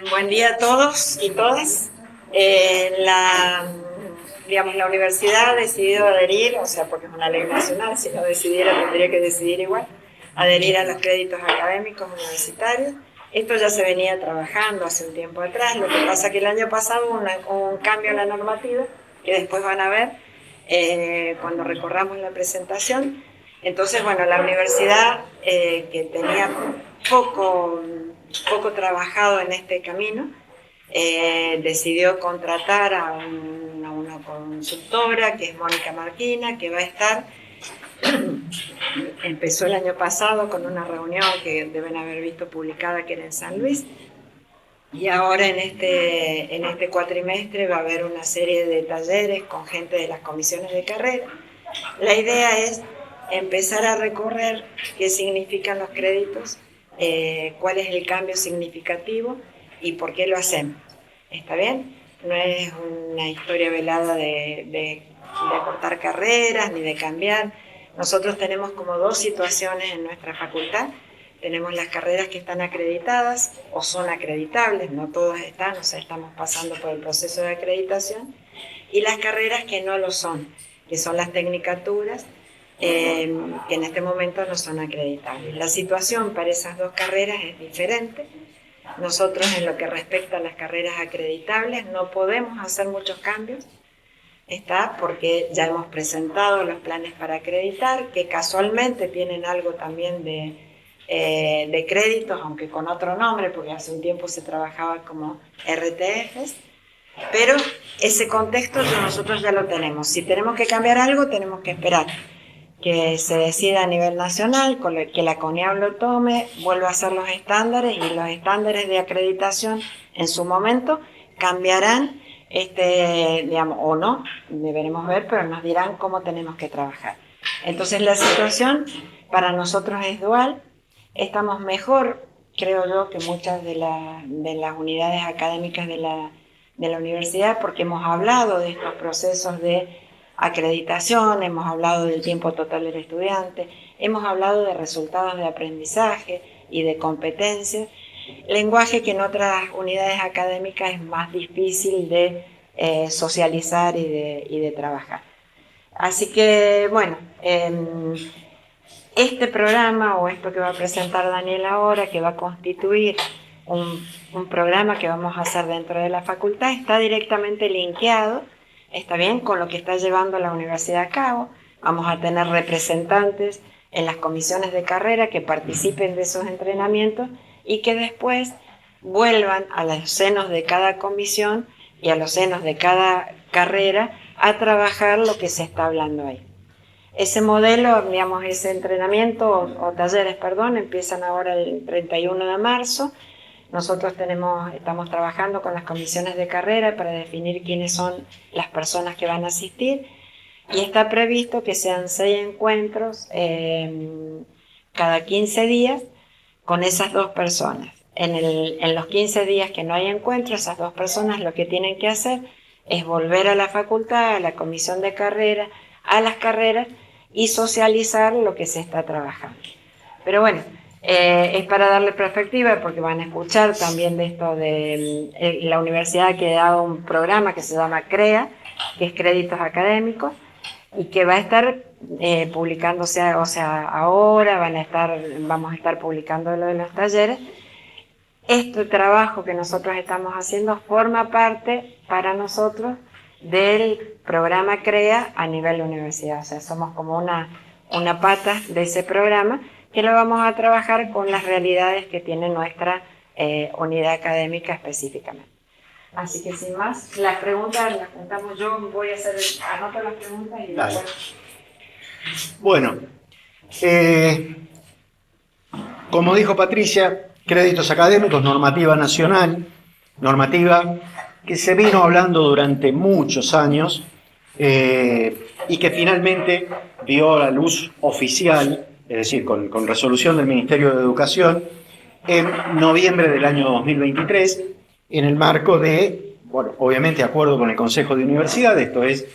Buen día a todos y todas. La universidad ha decidido adherir, o sea, porque es una ley nacional, si no decidiera tendría que decidir igual, adherir a los créditos académicos universitarios. Esto ya se venía trabajando hace un tiempo atrás, lo que pasa que el año pasado hubo un cambio en la normativa, que después van a ver cuando recorramos la presentación. Entonces, bueno, la universidad que tenía poco trabajado en este camino, decidió contratar a una consultora que es Mónica Marquina, que va a estar, empezó el año pasado con una reunión que deben haber visto publicada, que era en San Luis, y ahora en este cuatrimestre va a haber una serie de talleres con gente de las comisiones de carrera. La idea es empezar a recorrer qué significan los créditos, cuál es el cambio significativo y por qué lo hacemos. ¿Está bien? No es una historia velada de cortar carreras ni de cambiar. Nosotros tenemos como dos situaciones en nuestra facultad. Tenemos las carreras que están acreditadas o son acreditables, no todas están, o sea, estamos pasando por el proceso de acreditación, y las carreras que no lo son, que son las tecnicaturas, que en este momento no son acreditables. La situación para esas dos carreras es diferente. Nosotros, en lo que respecta a las carreras acreditables, no podemos hacer muchos cambios, porque ya hemos presentado los planes para acreditar, que casualmente tienen algo también de créditos, aunque con otro nombre, porque hace un tiempo se trabajaba como RTFs, pero ese contexto nosotros ya lo tenemos. Si tenemos que cambiar algo, tenemos que esperar que se decida a nivel nacional, que la CONIAB lo tome, vuelva a hacer los estándares, y los estándares de acreditación en su momento cambiarán, o no, deberemos ver, pero nos dirán cómo tenemos que trabajar. Entonces la situación para nosotros es dual. Estamos mejor, creo yo, que muchas de las unidades académicas de la universidad, porque hemos hablado de estos procesos de acreditación, hemos hablado del tiempo total del estudiante, hemos hablado de resultados de aprendizaje y de competencias, lenguaje que en otras unidades académicas es más difícil de socializar y de trabajar. Así que, bueno, este programa, o esto que va a presentar Daniel ahora, que va a constituir un programa que vamos a hacer dentro de la facultad, está directamente linkeado, está bien, con lo que está llevando la universidad a cabo. Vamos a tener representantes en las comisiones de carrera que participen de esos entrenamientos y que después vuelvan a los senos de cada comisión y a los senos de cada carrera a trabajar lo que se está hablando ahí. Ese modelo, digamos, ese entrenamiento o talleres, empiezan ahora el 31 de marzo. Nosotros estamos trabajando con las comisiones de carrera para definir quiénes son las personas que van a asistir, y está previsto que sean 6 encuentros cada 15 días con esas dos personas. En los 15 días que no hay encuentro, esas dos personas lo que tienen que hacer es volver a la facultad, a la comisión de carrera, a las carreras, y socializar lo que se está trabajando. Pero bueno, es para darle perspectiva, porque van a escuchar también de esto de la universidad, que ha dado un programa que se llama CREA, que es Créditos Académicos, y que va a estar publicándose, o sea, ahora vamos a estar publicando lo de los talleres. Este trabajo que nosotros estamos haciendo forma parte para nosotros del programa CREA a nivel universidad. O sea, somos como una pata de ese programa, que lo vamos a trabajar con las realidades que tiene nuestra unidad académica específicamente. Así que sin más, las preguntas las juntamos yo, anoto las preguntas y después... Bueno, como dijo Patricia, créditos académicos, normativa nacional, normativa que se vino hablando durante muchos años y que finalmente dio la luz oficial, es decir, con resolución del Ministerio de Educación, en noviembre del año 2023, en el marco de, bueno, obviamente acuerdo con el Consejo de Universidad, esto es,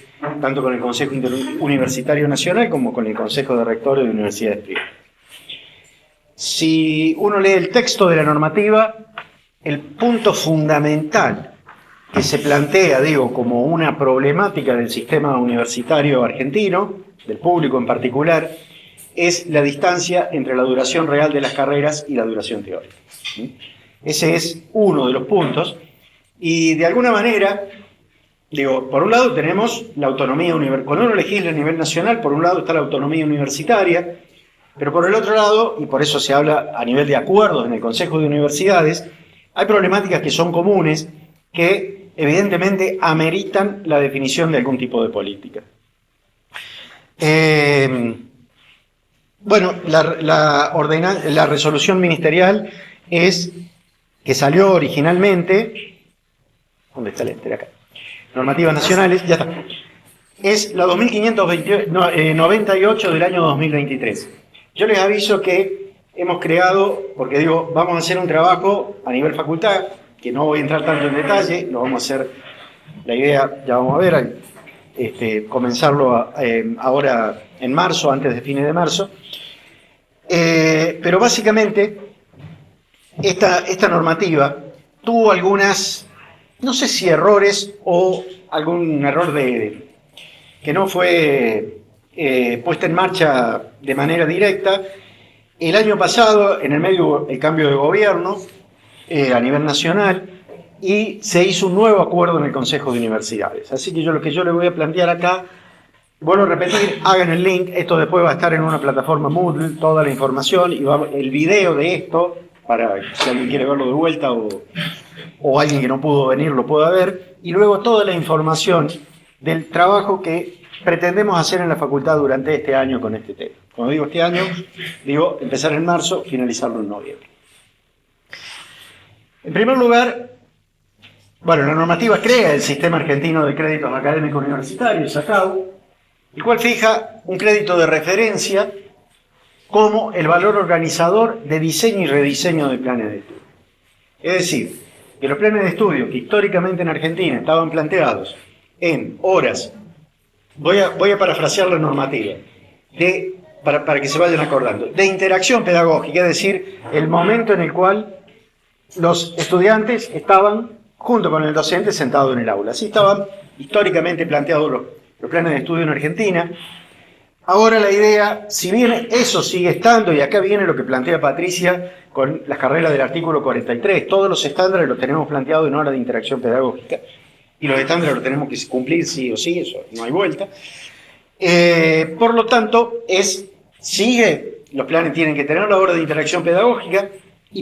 tanto con el Consejo Universitario Nacional como con el Consejo de Rectores de Universidades Privadas. Si uno lee el texto de la normativa, el punto fundamental que se plantea, digo, como una problemática del sistema universitario argentino, del público en particular, es la distancia entre la duración real de las carreras y la duración teórica. Ese es uno de los puntos, y de alguna manera, digo, por un lado tenemos la autonomía universitaria. Cuando uno legisla a nivel nacional, por un lado está la autonomía universitaria, pero por el otro lado, y por eso se habla a nivel de acuerdos en el Consejo de Universidades, hay problemáticas que son comunes, que evidentemente ameritan la definición de algún tipo de política. Bueno, la resolución ministerial es que salió originalmente, ¿dónde está el enter acá? Normativas nacionales, ya está. Es la 2598 del año 2023. Yo les aviso que hemos creado, porque digo, vamos a hacer un trabajo a nivel facultad, que no voy a entrar tanto en detalle, lo vamos a hacer, la idea, ya vamos a ver, comenzarlo ahora en marzo, antes de fines de marzo. Pero básicamente, esta normativa tuvo algunas, no sé si errores o algún error que no fue puesta en marcha de manera directa. El año pasado, en el medio el cambio de gobierno a nivel nacional, y se hizo un nuevo acuerdo en el Consejo de Universidades. Así que lo que yo les voy a plantear acá, vuelvo a repetir, hagan el link, esto después va a estar en una plataforma Moodle, toda la información, y el video de esto, para si alguien quiere verlo de vuelta o alguien que no pudo venir lo pueda ver, y luego toda la información del trabajo que pretendemos hacer en la facultad durante este año con este tema. Cuando digo este año, digo empezar en marzo, finalizarlo en noviembre. En primer lugar, bueno, la normativa crea el Sistema Argentino de Créditos Académicos Universitarios, SACAU, el cual fija un crédito de referencia como el valor organizador de diseño y rediseño de planes de estudio. Es decir, que los planes de estudio que históricamente en Argentina estaban planteados en horas, voy a parafrasear la normativa, para que se vayan acordando, de interacción pedagógica, es decir, el momento en el cual los estudiantes estaban junto con el docente sentado en el aula. Así estaban históricamente planteados los planes de estudio en Argentina. Ahora la idea, si bien eso sigue estando, y acá viene lo que plantea Patricia con las carreras del artículo 43, todos los estándares los tenemos planteados en hora de interacción pedagógica, y los estándares los tenemos que cumplir sí o sí, eso no hay vuelta. Por lo tanto, los planes tienen que tener la hora de interacción pedagógica,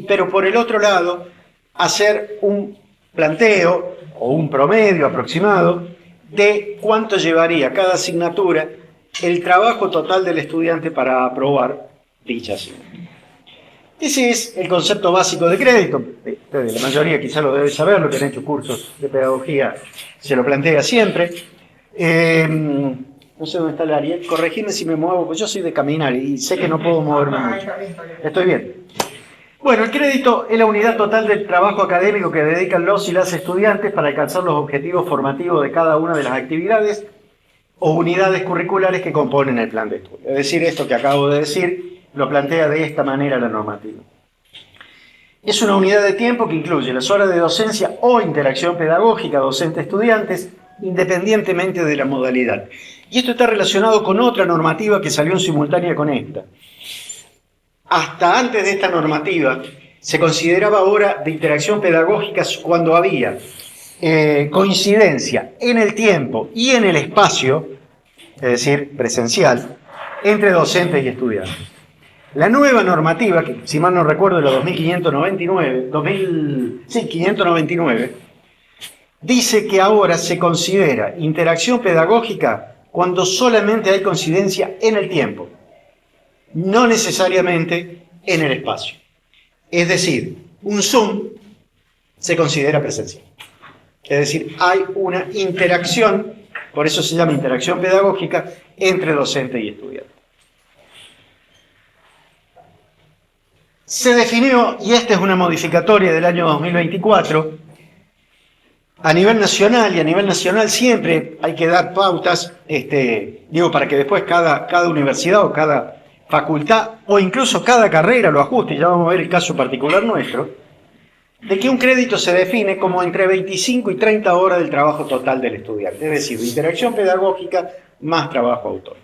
pero por el otro lado, hacer un planteo o un promedio aproximado de cuánto llevaría cada asignatura el trabajo total del estudiante para aprobar dicha asignatura. Ese es el concepto básico de crédito. La mayoría quizá lo debe saber, lo que han hecho cursos de pedagogía se lo plantea siempre. No sé dónde está el Ariel, corregime si me muevo, porque yo soy de caminar y sé que no puedo moverme mucho. Estoy bien. Bueno, el crédito es la unidad total del trabajo académico que dedican los y las estudiantes para alcanzar los objetivos formativos de cada una de las actividades o unidades curriculares que componen el plan de estudio. Es decir, esto que acabo de decir lo plantea de esta manera la normativa. Es una unidad de tiempo que incluye las horas de docencia o interacción pedagógica docente-estudiantes, independientemente de la modalidad. Y esto está relacionado con otra normativa que salió en simultánea con esta. Hasta antes de esta normativa se consideraba hora de interacción pedagógica cuando había coincidencia en el tiempo y en el espacio, es decir, presencial, entre docentes y estudiantes. La nueva normativa, que si mal no recuerdo es la 599, dice que ahora se considera interacción pedagógica cuando solamente hay coincidencia en el tiempo, no necesariamente en el espacio. Es decir, un Zoom se considera presencial. Es decir, hay una interacción, por eso se llama interacción pedagógica, entre docente y estudiante. Se definió, y esta es una modificatoria del año 2024, a nivel nacional, y a nivel nacional siempre hay que dar pautas, para que después cada universidad o cada facultad o incluso cada carrera lo ajuste, ya vamos a ver el caso particular nuestro. de que un crédito se define como entre 25 y 30 horas del trabajo total del estudiante, es decir, de interacción pedagógica más trabajo autónomo.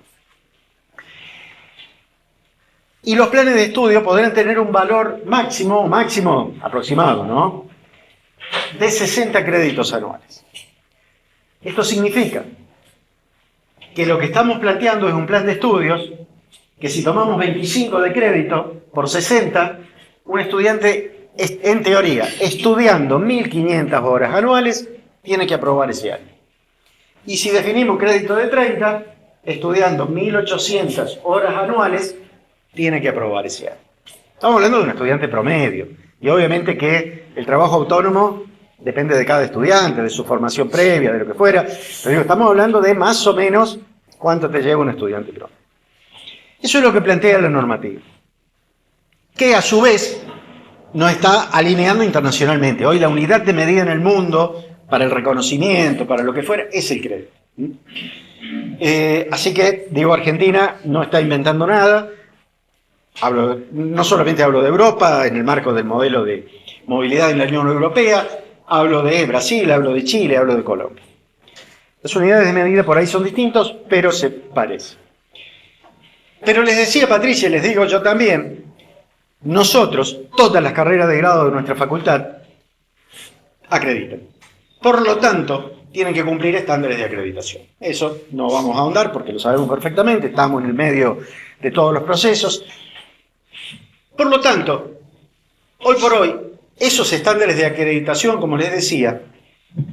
Y los planes de estudio podrán tener un valor máximo aproximado, ¿no?, de 60 créditos anuales. Esto significa que lo que estamos planteando es un plan de estudios que, si tomamos 25 de crédito por 60, un estudiante, en teoría, estudiando 1.500 horas anuales, tiene que aprobar ese año. Y si definimos crédito de 30, estudiando 1.800 horas anuales, tiene que aprobar ese año. Estamos hablando de un estudiante promedio. Y obviamente que el trabajo autónomo depende de cada estudiante, de su formación previa, de lo que fuera. Pero digo, estamos hablando de más o menos cuánto te lleva un estudiante promedio. Eso es lo que plantea la normativa, que a su vez nos está alineando internacionalmente. Hoy la unidad de medida en el mundo para el reconocimiento, para lo que fuera, es el crédito. Así que, digo, Argentina no está inventando nada. No solamente hablo de Europa, en el marco del modelo de movilidad en la Unión Europea, hablo de Brasil, hablo de Chile, hablo de Colombia. Las unidades de medida por ahí son distintos, pero se parecen. Pero les decía Patricia, y les digo yo también, nosotros, todas las carreras de grado de nuestra facultad, acreditan. Por lo tanto, tienen que cumplir estándares de acreditación. Eso no vamos a ahondar porque lo sabemos perfectamente, estamos en el medio de todos los procesos. Por lo tanto, hoy por hoy, esos estándares de acreditación, como les decía,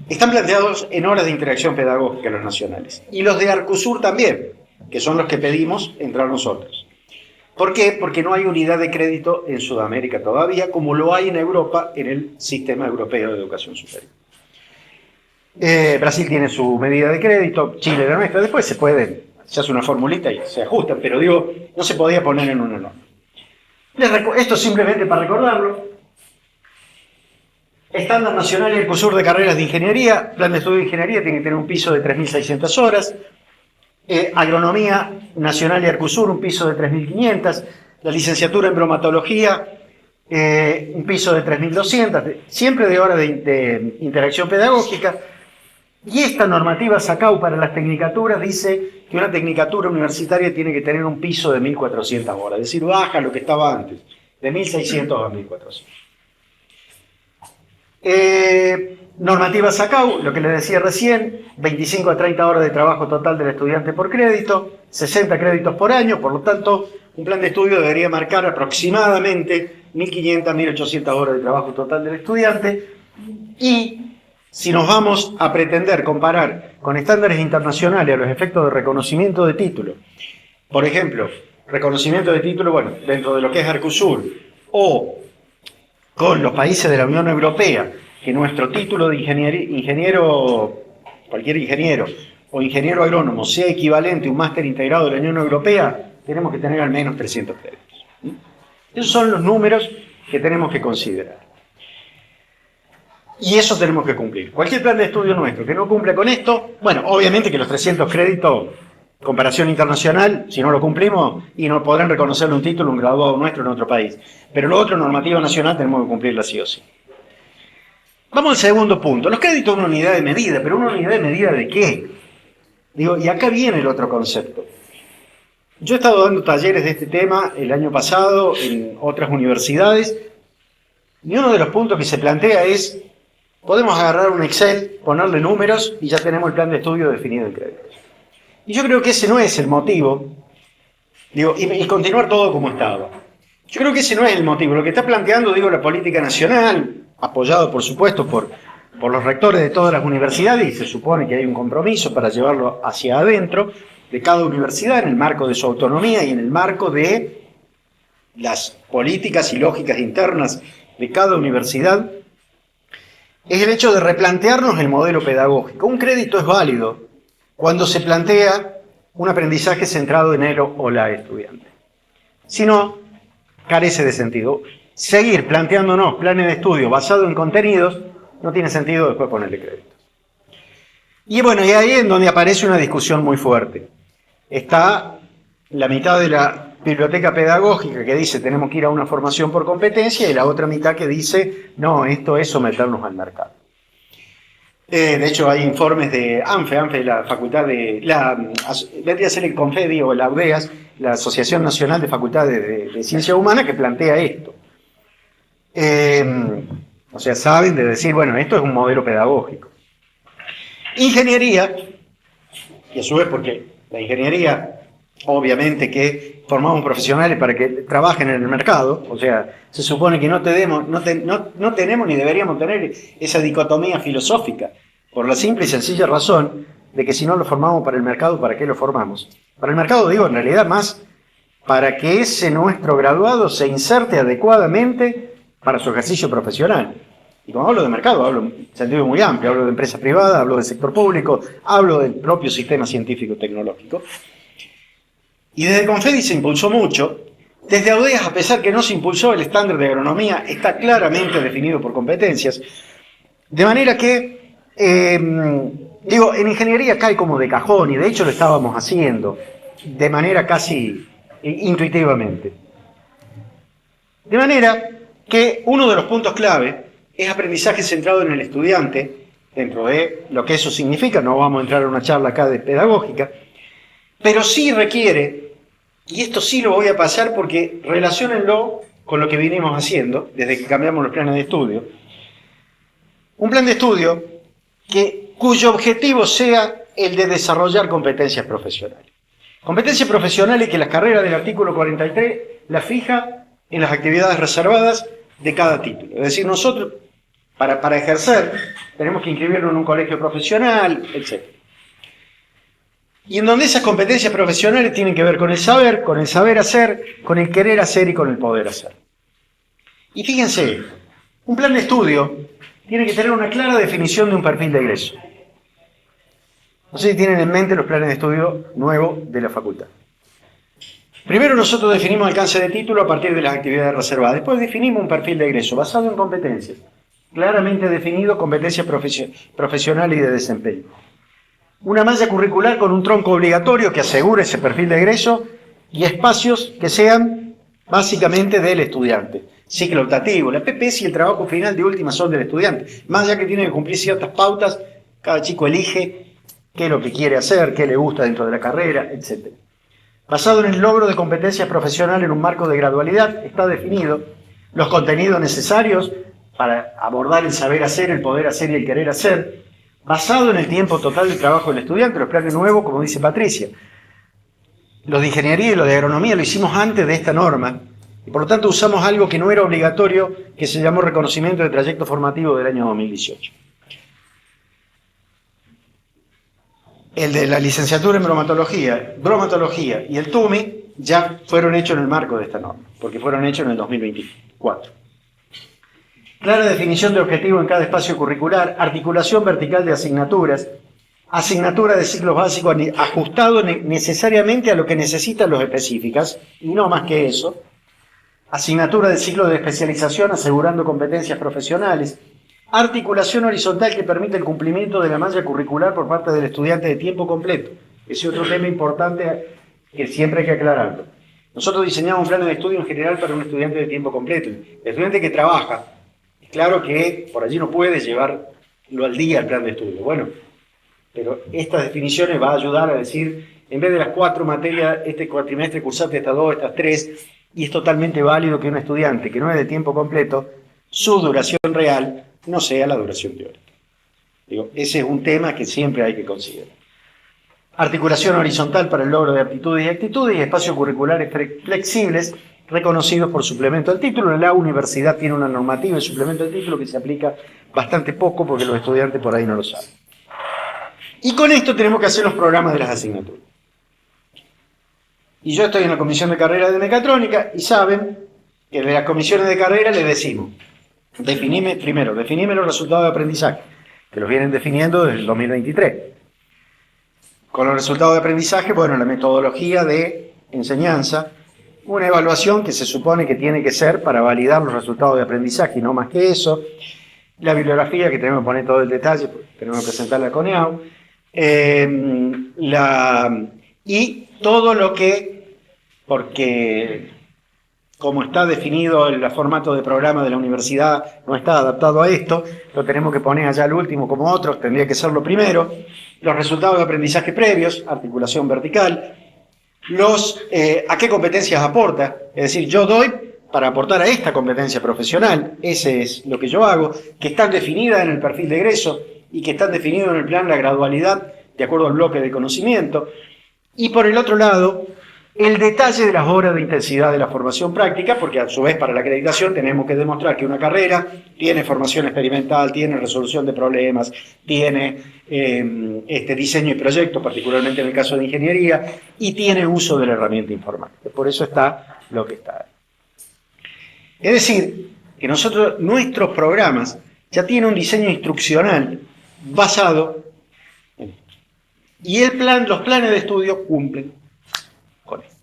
están planteados en horas de interacción pedagógica los nacionales. Y los de Arcusur también, que son los que pedimos entrar nosotros. ¿Por qué? Porque no hay unidad de crédito en Sudamérica todavía, como lo hay en Europa, en el sistema europeo de educación superior. Brasil tiene su medida de crédito, Chile la nuestra, después se hace una formulita y se ajustan, pero digo, no se podía poner en una norma. Esto simplemente para recordarlo. Estándar nacional y Arcusur de carreras de ingeniería, plan de estudio de ingeniería tiene que tener un piso de 3.600 horas, agronomía nacional y Arcusur un piso de 3.500, la licenciatura en bromatología un piso de 3.200, siempre de horas de interacción pedagógica. Y esta normativa SACAU para las tecnicaturas dice que una tecnicatura universitaria tiene que tener un piso de 1.400 horas, es decir, baja lo que estaba antes, de 1.600 a 1.400. Normativa SACAU, lo que les decía recién, 25 a 30 horas de trabajo total del estudiante por crédito, 60 créditos por año, por lo tanto, un plan de estudio debería marcar aproximadamente 1.500 a 1.800 horas de trabajo total del estudiante. Y si nos vamos a pretender comparar con estándares internacionales a los efectos de reconocimiento de título, por ejemplo, reconocimiento de título, bueno, dentro de lo que es Arcusur, o con los países de la Unión Europea, que nuestro título de ingeniero, cualquier ingeniero, o ingeniero agrónomo, sea equivalente a un máster integrado de la Unión Europea, tenemos que tener al menos 300 créditos. Esos son los números que tenemos que considerar. Y eso tenemos que cumplir. Cualquier plan de estudio nuestro que no cumpla con esto, bueno, obviamente que los 300 créditos, comparación internacional, si no lo cumplimos, y no podrán reconocerle un título, un graduado nuestro en otro país. Pero lo otro, normativa nacional, tenemos que cumplirla sí o sí. Vamos al segundo punto. Los créditos son una unidad de medida, pero ¿una unidad de medida de qué? Digo, y acá viene el otro concepto. Yo he estado dando talleres de este tema el año pasado en otras universidades, y uno de los puntos que se plantea es: podemos agarrar un Excel, ponerle números y ya tenemos el plan de estudio definido en créditos. Y yo creo que ese no es el motivo, digo, y continuar todo como estaba. Yo creo que ese no es el motivo. Lo que está planteando, digo, la política nacional, apoyado por supuesto por los rectores de todas las universidades, y se supone que hay un compromiso para llevarlo hacia adentro de cada universidad en el marco de su autonomía y en el marco de las políticas y lógicas internas de cada universidad, es el hecho de replantearnos el modelo pedagógico. Un crédito es válido cuando se plantea un aprendizaje centrado en él o la estudiante. Si no, carece de sentido. Seguir planteándonos planes de estudio basados en contenidos no tiene sentido después ponerle créditos. Y bueno, y ahí es donde aparece una discusión muy fuerte. Está la mitad de la biblioteca pedagógica que dice tenemos que ir a una formación por competencia y la otra mitad que dice no, esto es someternos al mercado. De hecho hay informes de ANFE, la facultad vendría a ser el CONFEDI o la UDEAS, la Asociación Nacional de Facultades de Ciencia Humana, que plantea esto. O sea, saben de decir, bueno, esto es un modelo pedagógico. Ingeniería, y a su vez porque la ingeniería, obviamente que formamos profesionales para que trabajen en el mercado, o sea, se supone que no tenemos ni deberíamos tener esa dicotomía filosófica, por la simple y sencilla razón de que si no lo formamos para el mercado, ¿para qué lo formamos? Para el mercado, digo, en realidad más para que ese nuestro graduado se inserte adecuadamente para su ejercicio profesional. Y cuando hablo de mercado, hablo en sentido muy amplio, hablo de empresa privada, hablo del sector público, hablo del propio sistema científico-tecnológico. Y desde Confedi se impulsó mucho. Desde AUDEAS, a pesar que no se impulsó, el estándar de agronomía está claramente definido por competencias. De manera que, en ingeniería cae como de cajón, y de hecho lo estábamos haciendo de manera casi intuitivamente. De manera que uno de los puntos clave es aprendizaje centrado en el estudiante, dentro de lo que eso significa. No vamos a entrar en una charla acá de pedagógica, pero sí requiere, y esto sí lo voy a pasar porque relaciónenlo con lo que vinimos haciendo desde que cambiamos los planes de estudio, un plan de estudio cuyo objetivo sea el de desarrollar competencias profesionales. Competencias profesionales que la carrera del artículo 43 la fija en las actividades reservadas de cada título. Es decir, nosotros, para ejercer, tenemos que inscribirnos en un colegio profesional, etc. Y en donde esas competencias profesionales tienen que ver con el saber hacer, con el querer hacer y con el poder hacer. Y fíjense, un plan de estudio tiene que tener una clara definición de un perfil de egreso. No sé si tienen en mente los planes de estudio nuevos de la facultad. Primero nosotros definimos alcance de título a partir de las actividades reservadas. Después definimos un perfil de egreso basado en competencias. Claramente definido, competencias profesionales y de desempeño. Una malla curricular con un tronco obligatorio que asegure ese perfil de egreso y espacios que sean básicamente del estudiante. Ciclo optativo, la PPS y el trabajo final de última son del estudiante. Más allá que tiene que cumplir ciertas pautas, cada chico elige qué es lo que quiere hacer, qué le gusta dentro de la carrera, etc. Basado en el logro de competencias profesionales en un marco de gradualidad, está definido los contenidos necesarios para abordar el saber hacer, el poder hacer y el querer hacer, basado en el tiempo total de trabajo del estudiante. Los planes nuevos, como dice Patricia. Los de ingeniería y los de agronomía lo hicimos antes de esta norma, y por lo tanto usamos algo que no era obligatorio, que se llamó reconocimiento de trayecto formativo del año 2018. El de la licenciatura en bromatología y el TUMI ya fueron hechos en el marco de esta norma, porque fueron hechos en el 2024. Clara definición de objetivo en cada espacio curricular, articulación vertical de asignaturas, asignatura de ciclos básicos ajustado necesariamente a lo que necesitan los específicas, y no más que eso, asignatura de ciclo de especialización asegurando competencias profesionales, articulación horizontal que permite el cumplimiento de la malla curricular por parte del estudiante de tiempo completo. Ese es otro tema importante que siempre hay que aclararlo. Nosotros diseñamos un plan de estudio en general para un estudiante de tiempo completo. El estudiante que trabaja, es claro que por allí no puede llevarlo al día el plan de estudio. Bueno, pero estas definiciones van a ayudar a decir, en vez de las 4 materias, este cuatrimestre cursaste estas 2, estas 3, y es totalmente válido que un estudiante que no es de tiempo completo, su duración real no sea la duración teórica. Digo, ese es un tema que siempre hay que considerar. Articulación horizontal para el logro de aptitudes y actitudes y espacios curriculares flexibles reconocidos por suplemento al título. La universidad tiene una normativa de suplemento al título que se aplica bastante poco porque los estudiantes por ahí no lo saben. Y con esto tenemos que hacer los programas de las asignaturas. Y yo estoy en la comisión de carrera de mecatrónica y saben que de las comisiones de carrera les decimos, definime los resultados de aprendizaje, que los vienen definiendo desde el 2023. Con los resultados de aprendizaje, bueno, la metodología de enseñanza, una evaluación que se supone que tiene que ser para validar los resultados de aprendizaje y no más que eso, la bibliografía que tenemos que poner todo el detalle, tenemos que presentarla a CONEAU, y todo lo que porque como está definido el formato de programa de la universidad, no está adaptado a esto, lo tenemos que poner allá al último como otros, tendría que ser lo primero. Los resultados de aprendizaje previos, articulación vertical, a qué competencias aporta, es decir, yo doy para aportar a esta competencia profesional, ese es lo que yo hago, que están definidas en el perfil de egreso y que están definidos en el plan la gradualidad de acuerdo al bloque de conocimiento. Y por el otro lado, el detalle de las horas de intensidad de la formación práctica, porque a su vez para la acreditación tenemos que demostrar que una carrera tiene formación experimental, tiene resolución de problemas, tiene diseño y proyecto, particularmente en el caso de ingeniería, y tiene uso de la herramienta informática. Por eso está lo que está. Es decir, que nuestros programas ya tienen un diseño instruccional basado en esto. Y los planes de estudio cumplen con esto.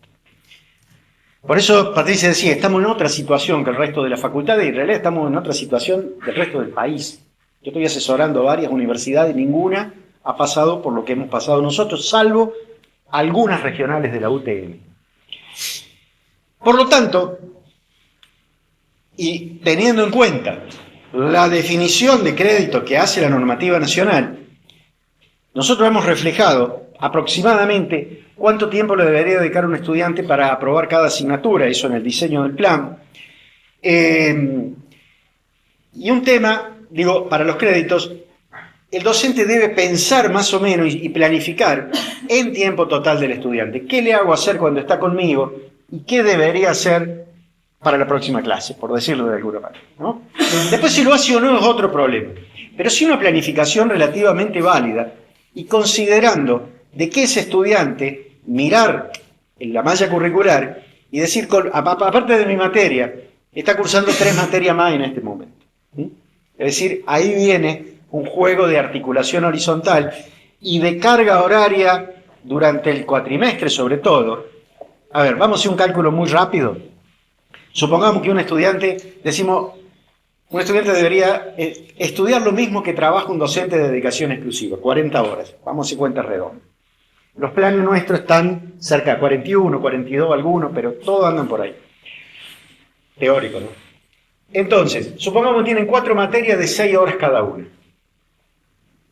Por eso Patricia decía, estamos en otra situación que el resto de la facultad y en realidad estamos en otra situación del resto del país. Yo estoy asesorando varias universidades, ninguna ha pasado por lo que hemos pasado nosotros, salvo algunas regionales de la UTN. Por lo tanto, y teniendo en cuenta la definición de crédito que hace la normativa nacional, nosotros hemos reflejado aproximadamente cuánto tiempo le debería dedicar un estudiante para aprobar cada asignatura, eso en el diseño del plan. Y un tema, para los créditos, el docente debe pensar más o menos y planificar en tiempo total del estudiante. ¿Qué le hago hacer cuando está conmigo? ¿Y qué debería hacer para la próxima clase, por decirlo de alguna manera, ¿no? Después si lo hace o no es otro problema. Pero sí una planificación relativamente válida y considerando de qué ese estudiante mirar en la malla curricular y decir, aparte de mi materia, está cursando 3 materias más en este momento. ¿Sí? Es decir, ahí viene un juego de articulación horizontal y de carga horaria durante el cuatrimestre sobre todo. A ver, vamos a hacer un cálculo muy rápido. Supongamos que un estudiante debería estudiar lo mismo que trabaja un docente de dedicación exclusiva, 40 horas, vamos a hacer cuentas redondas. Los planes nuestros están cerca de 41, 42 algunos, pero todos andan por ahí. Teórico, ¿no? Entonces, supongamos que tienen 4 materias de 6 horas cada una.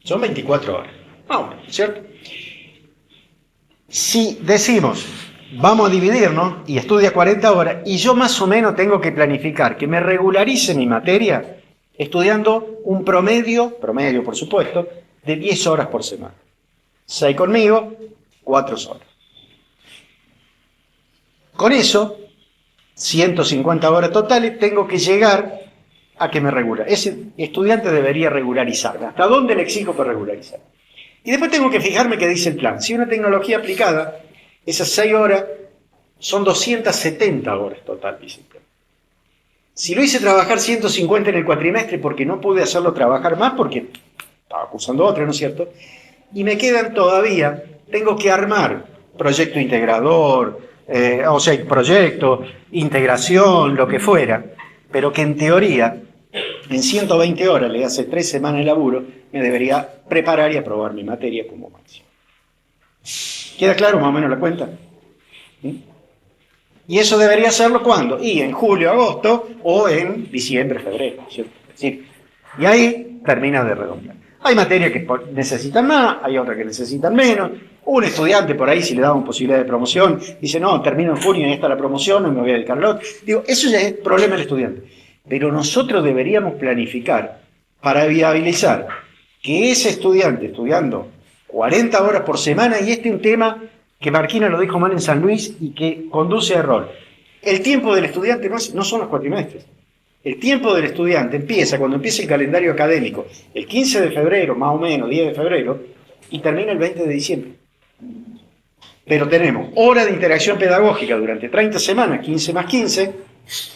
Son 24 horas. Vamos, ¿cierto? Si decimos, vamos a dividirnos y estudia 40 horas y yo más o menos tengo que planificar que me regularice mi materia estudiando un promedio por supuesto, de 10 horas por semana. 6 conmigo, 4 solos. Con eso, 150 horas totales, tengo que llegar a que me regularice. Ese estudiante debería regularizarme. ¿Hasta dónde le exijo para regularizar? Y después tengo que fijarme qué dice el plan. Si una tecnología aplicada, esas 6 horas son 270 horas total, dice el plan. Si lo hice trabajar 150 en el cuatrimestre porque no pude hacerlo trabajar más porque estaba cursando otra, ¿no es cierto? Y me quedan todavía, tengo que armar proyecto integrador, proyecto, integración, lo que fuera, pero que en teoría, en 120 horas, le hace 3 semanas de laburo, me debería preparar y aprobar mi materia como máximo. ¿Queda claro más o menos la cuenta? ¿Sí? ¿Y eso debería hacerlo cuándo? Y en julio, agosto o en diciembre, febrero, ¿cierto? ¿Sí? Y ahí termina de redondear. Hay materias que necesitan más, hay otras que necesitan menos. Un estudiante por ahí, si le damos posibilidad de promoción, dice, no, termino en junio y está la promoción, no me voy a dedicar al otro. Digo, eso ya es problema del estudiante. Pero nosotros deberíamos planificar para viabilizar que ese estudiante estudiando 40 horas por semana, y este es un tema que Marquina lo dijo mal en San Luis y que conduce a error. El tiempo del estudiante no son los cuatrimestres. El tiempo del estudiante empieza cuando empieza el calendario académico, el 15 de febrero, más o menos, 10 de febrero, y termina el 20 de diciembre. Pero tenemos hora de interacción pedagógica durante 30 semanas, 15 más 15,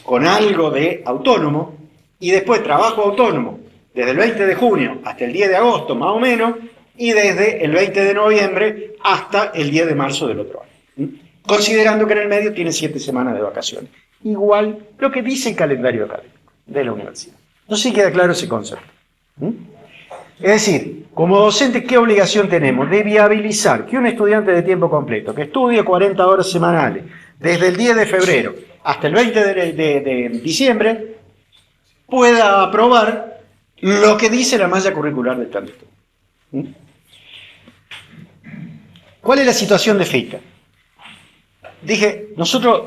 con algo de autónomo, y después trabajo autónomo desde el 20 de junio hasta el 10 de agosto, más o menos, y desde el 20 de noviembre hasta el 10 de marzo del otro año. Considerando que en el medio tiene 7 semanas de vacaciones. Igual lo que dice el calendario académico de la universidad. No sé si queda claro ese concepto. Es decir, como docentes, ¿qué obligación tenemos? De viabilizar que un estudiante de tiempo completo, que estudie 40 horas semanales, desde el 10 de febrero hasta el 20 de diciembre, pueda aprobar lo que dice la malla curricular del plan de estudio. ¿Cuál es la situación de FICA? Dije, nosotros,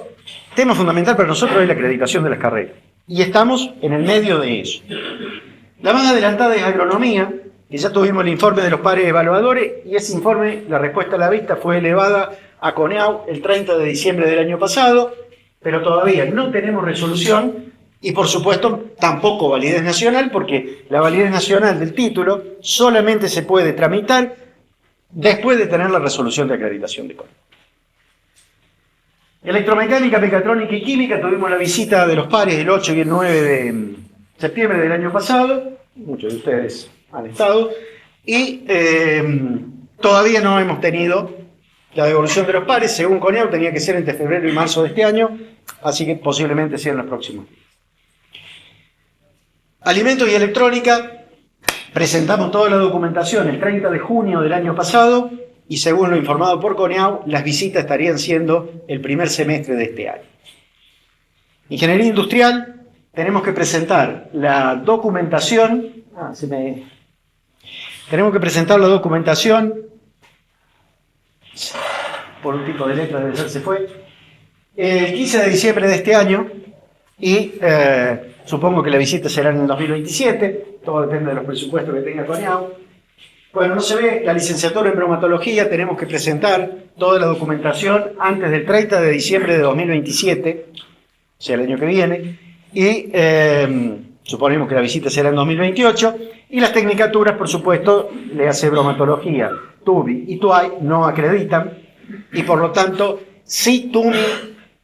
tema fundamental para nosotros es la acreditación de las carreras. Y estamos en el medio de eso. La más adelantada es agronomía, que ya tuvimos el informe de los pares evaluadores, y ese informe, la respuesta a la vista, fue elevada a CONEAU el 30 de diciembre del año pasado, pero todavía no tenemos resolución y, por supuesto, tampoco validez nacional, porque la validez nacional del título solamente se puede tramitar después de tener la resolución de acreditación de CONEAU. Electromecánica, mecatrónica y química, tuvimos la visita de los pares el 8 y el 9 de septiembre del año pasado, muchos de ustedes han estado, y todavía no hemos tenido la devolución de los pares. Según CONEAU tenía que ser entre febrero y marzo de este año, así que posiblemente sea en los próximos días. Alimentos y electrónica, presentamos toda la documentación el 30 de junio del año pasado, y según lo informado por CONEAU, las visitas estarían siendo el primer semestre de este año. Ingeniería industrial, tenemos que presentar la documentación. Tenemos que presentar la documentación. Por un tipo de letra debe ser, se fue. El 15 de diciembre de este año, y supongo que la visita será en el 2027, todo depende de los presupuestos que tenga CONEAU. Bueno, no se ve la licenciatura en bromatología, tenemos que presentar toda la documentación antes del 30 de diciembre de 2027, o sea, el año que viene, y suponemos que la visita será en 2028, y las tecnicaturas, por supuesto, le hace bromatología, TUBI y TUAI no acreditan, y por lo tanto, sí TUMI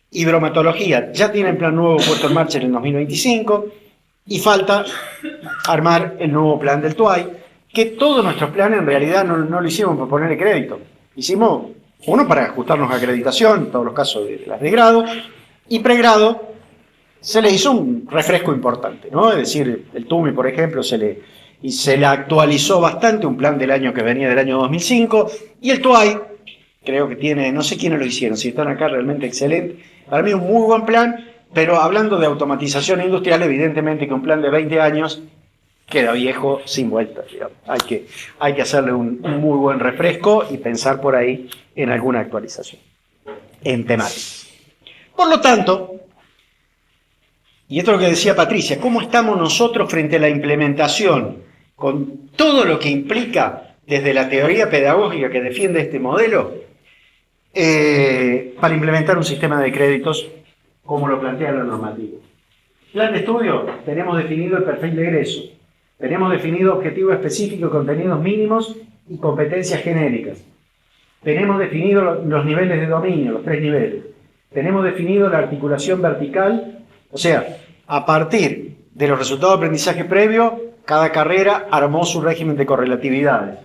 y bromatología ya tienen plan nuevo puesto en marcha en el 2025, y falta armar el nuevo plan del TUAI, que todos nuestros planes en realidad no lo hicimos por ponerle crédito. Hicimos uno para ajustarnos a acreditación, en todos los casos de las de grado, y pregrado se le hizo un refresco importante, ¿no? Es decir, el TUMI, por ejemplo, se le actualizó bastante, un plan del año que venía del año 2005, y el TUAI, creo que tiene, no sé quiénes lo hicieron, si están acá, realmente excelente, para mí un muy buen plan, pero hablando de automatización industrial, evidentemente que un plan de 20 años queda viejo sin vueltas, digamos. Hay que hacerle un muy buen refresco y pensar por ahí en alguna actualización, en temáticas. Por lo tanto, y esto es lo que decía Patricia, ¿cómo estamos nosotros frente a la implementación con todo lo que implica desde la teoría pedagógica que defiende este modelo para implementar un sistema de créditos como lo plantea la normativa? Plan de estudio, tenemos definido el perfil de egreso. Tenemos definido objetivos específicos, contenidos mínimos y competencias genéricas. Tenemos definido los niveles de dominio, los 3 niveles. Tenemos definido la articulación vertical, o sea, a partir de los resultados de aprendizaje previo, cada carrera armó su régimen de correlatividades.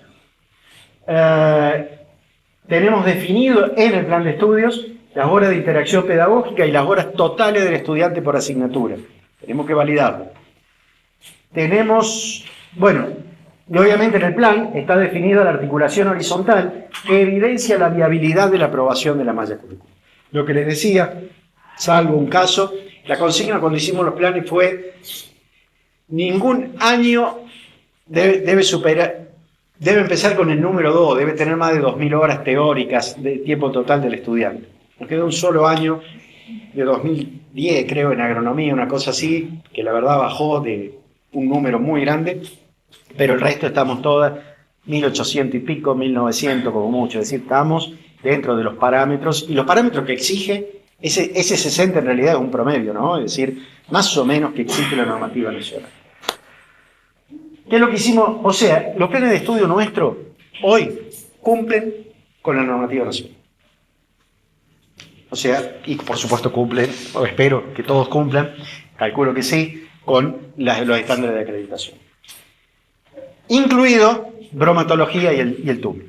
Tenemos definido en el plan de estudios las horas de interacción pedagógica y las horas totales del estudiante por asignatura. Tenemos que validarlo. Tenemos, bueno, y obviamente en el plan está definida la articulación horizontal que evidencia la viabilidad de la aprobación de la malla curricular. Lo que les decía, salvo un caso, la consigna cuando hicimos los planes fue ningún año debe empezar con el número 2, debe tener más de 2.000 horas teóricas de tiempo total del estudiante. Nos quedó un solo año de 2010, creo, en agronomía, una cosa así, que la verdad bajó de un número muy grande, pero el resto estamos todas 1.800 y pico, 1.900 como mucho, es decir, estamos dentro de los parámetros, y los parámetros que exige, ese 60 en realidad es un promedio, ¿no? Es decir, más o menos que exige la normativa nacional. ¿Qué es lo que hicimos? O sea, los planes de estudio nuestros hoy cumplen con la normativa nacional. O sea, y por supuesto cumplen, o espero que todos cumplan, calculo que sí, con los estándares de acreditación. Incluido bromatología y el TUMI.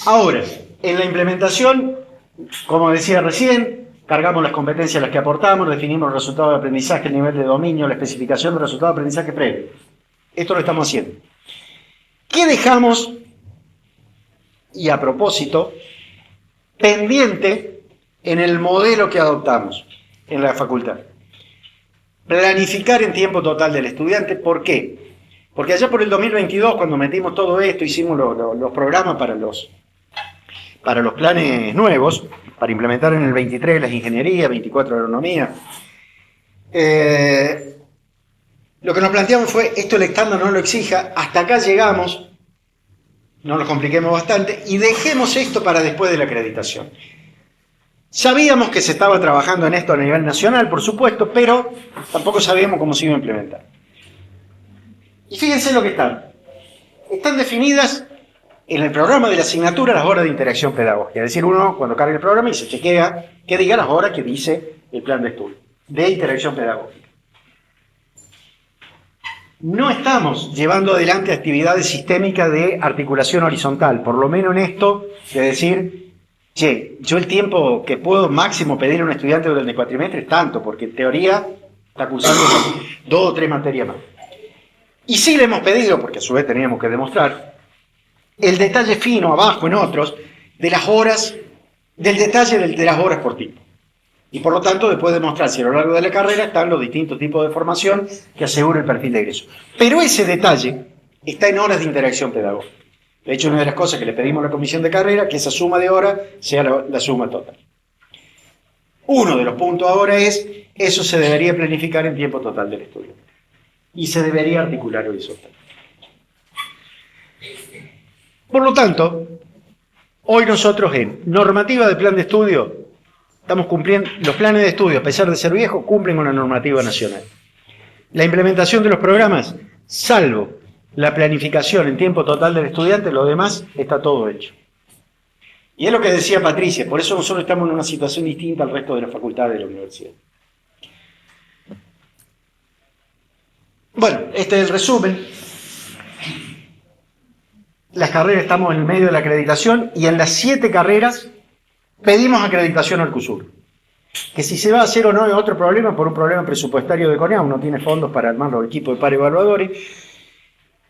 Ahora, en la implementación, como decía recién, cargamos las competencias a las que aportamos, definimos los resultados de aprendizaje, el nivel de dominio, la especificación de resultados de aprendizaje previo. Esto lo estamos haciendo. ¿Qué dejamos? Y a propósito, pendiente en el modelo que adoptamos en la facultad. Planificar en tiempo total del estudiante. ¿Por qué? Porque allá por el 2022, cuando metimos todo esto, hicimos los programas para los planes nuevos, para implementar en el 23 las ingenierías, 24 agronomía. Lo que nos planteamos fue, esto el estándar no lo exija, hasta acá llegamos, no nos compliquemos bastante, y dejemos esto para después de la acreditación. Sabíamos que se estaba trabajando en esto a nivel nacional, por supuesto, pero tampoco sabíamos cómo se iba a implementar. Y fíjense lo que están. Están definidas en el programa de la asignatura las horas de interacción pedagógica. Es decir, uno cuando carga el programa y se chequea que diga las horas que dice el plan de estudio de interacción pedagógica. No estamos llevando adelante actividades sistémicas de articulación horizontal, por lo menos en esto de decir, che, yo el tiempo que puedo máximo pedir a un estudiante durante el cuatrimestre es tanto, porque en teoría está cursando 2 o 3 materias más. Y sí le hemos pedido, porque a su vez teníamos que demostrar, el detalle fino abajo en otros de las horas, del detalle de las horas por tipo. Y por lo tanto después demostrar si a lo largo de la carrera están los distintos tipos de formación que aseguran el perfil de egreso. Pero ese detalle está en horas de interacción pedagógica. De hecho, una de las cosas que le pedimos a la comisión de carrera, que esa suma de horas sea la suma total. Uno de los puntos ahora es, eso se debería planificar en tiempo total del estudio. Y se debería articular horizontal. Por lo tanto, hoy nosotros en normativa de plan de estudio, estamos cumpliendo, los planes de estudio, a pesar de ser viejos, cumplen con la normativa nacional. La implementación de los programas, salvo la planificación en tiempo total del estudiante, lo demás está todo hecho. Y es lo que decía Patricia, por eso nosotros estamos en una situación distinta al resto de las facultades de la universidad. Bueno, este es el resumen. Las carreras estamos en el medio de la acreditación y en las 7 carreras pedimos acreditación al CUSUR. Que si se va a hacer o no es otro problema, por un problema presupuestario de CONEAU, no tiene fondos para armar los equipos de par evaluadores,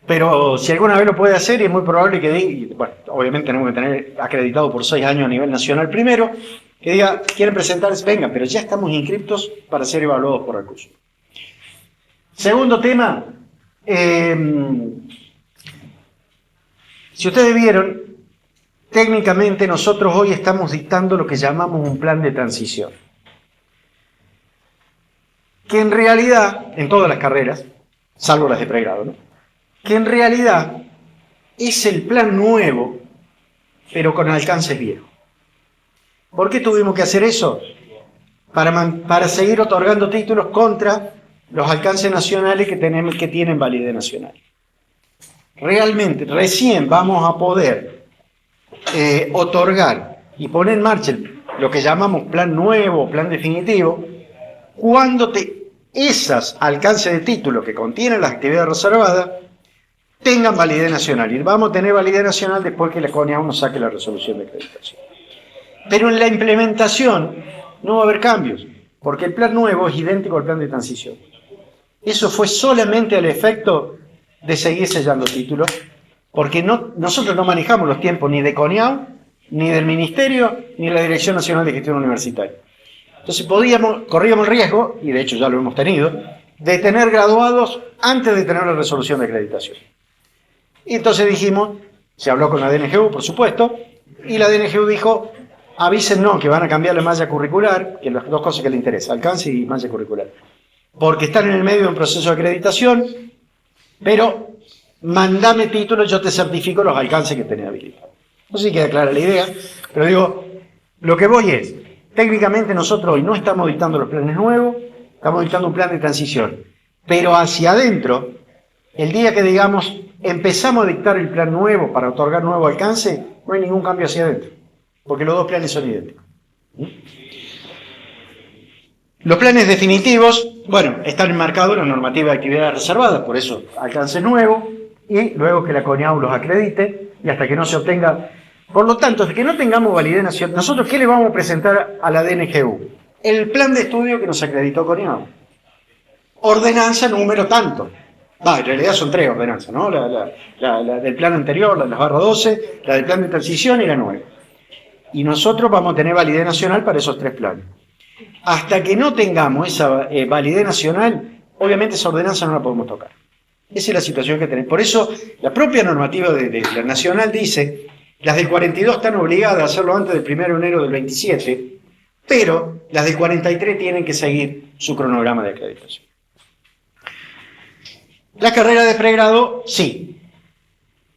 pero si alguna vez lo puede hacer, y es muy probable que diga, bueno, obviamente tenemos que tener acreditado por 6 años a nivel nacional primero, que diga, quieren presentarse, venga, pero ya estamos inscriptos para ser evaluados por el CUSUR. Segundo tema, si ustedes vieron, técnicamente nosotros hoy estamos dictando lo que llamamos un plan de transición. Que en realidad, en todas las carreras, salvo las de pregrado, ¿no? Que en realidad es el plan nuevo, pero con alcances viejos. ¿Por qué tuvimos que hacer eso? Para seguir otorgando títulos contra los alcances nacionales que tienen validez nacional. Realmente, recién vamos a poder otorgar y poner en marcha lo que llamamos plan nuevo, plan definitivo, cuando esas alcances de título que contienen las actividades reservadas tengan validez nacional. Y vamos a tener validez nacional después que la CONEAU nos saque la resolución de acreditación. Pero en la implementación no va a haber cambios, porque el plan nuevo es idéntico al plan de transición. Eso fue solamente al efecto de seguir sellando títulos, porque nosotros no manejamos los tiempos ni de CONEAU, ni del Ministerio, ni de la Dirección Nacional de Gestión Universitaria. Entonces corríamos el riesgo, y de hecho ya lo hemos tenido, de tener graduados antes de tener la resolución de acreditación. Y entonces dijimos, se habló con la DNGU, por supuesto, y la DNGU dijo, avísennos que van a cambiar la malla curricular, que las 2 cosas que le interesan, alcance y malla curricular, porque están en el medio de un proceso de acreditación, pero mandame título, yo te certifico los alcances que tenés habilitados. No sé si queda clara la idea, pero digo, lo que voy es, técnicamente nosotros hoy no estamos dictando los planes nuevos, estamos dictando un plan de transición, pero hacia adentro, el día que digamos, empezamos a dictar el plan nuevo para otorgar nuevo alcance, no hay ningún cambio hacia adentro, porque los 2 planes son idénticos. Los planes definitivos, bueno, están enmarcados en la normativa de actividades reservadas, por eso alcance nuevo, y luego que la CONEAU los acredite, y hasta que no se obtenga. Por lo tanto, hasta que no tengamos validez nacional, ¿nosotros qué le vamos a presentar a la DNGU? El plan de estudio que nos acreditó CONEAU. Ordenanza número tanto. En realidad son 3 ordenanzas, ¿no? La del plan anterior, la de las /12, la del plan de transición y la nueva. y nosotros vamos a tener validez nacional para esos 3 planes. Hasta que no tengamos esa validez nacional, obviamente esa ordenanza no la podemos tocar. Esa es la situación que tenemos. Por eso, la propia normativa de la nacional dice, las del 42 están obligadas a hacerlo antes del 1 de enero del 27, pero las del 43 tienen que seguir su cronograma de acreditación. La carrera de pregrado, sí.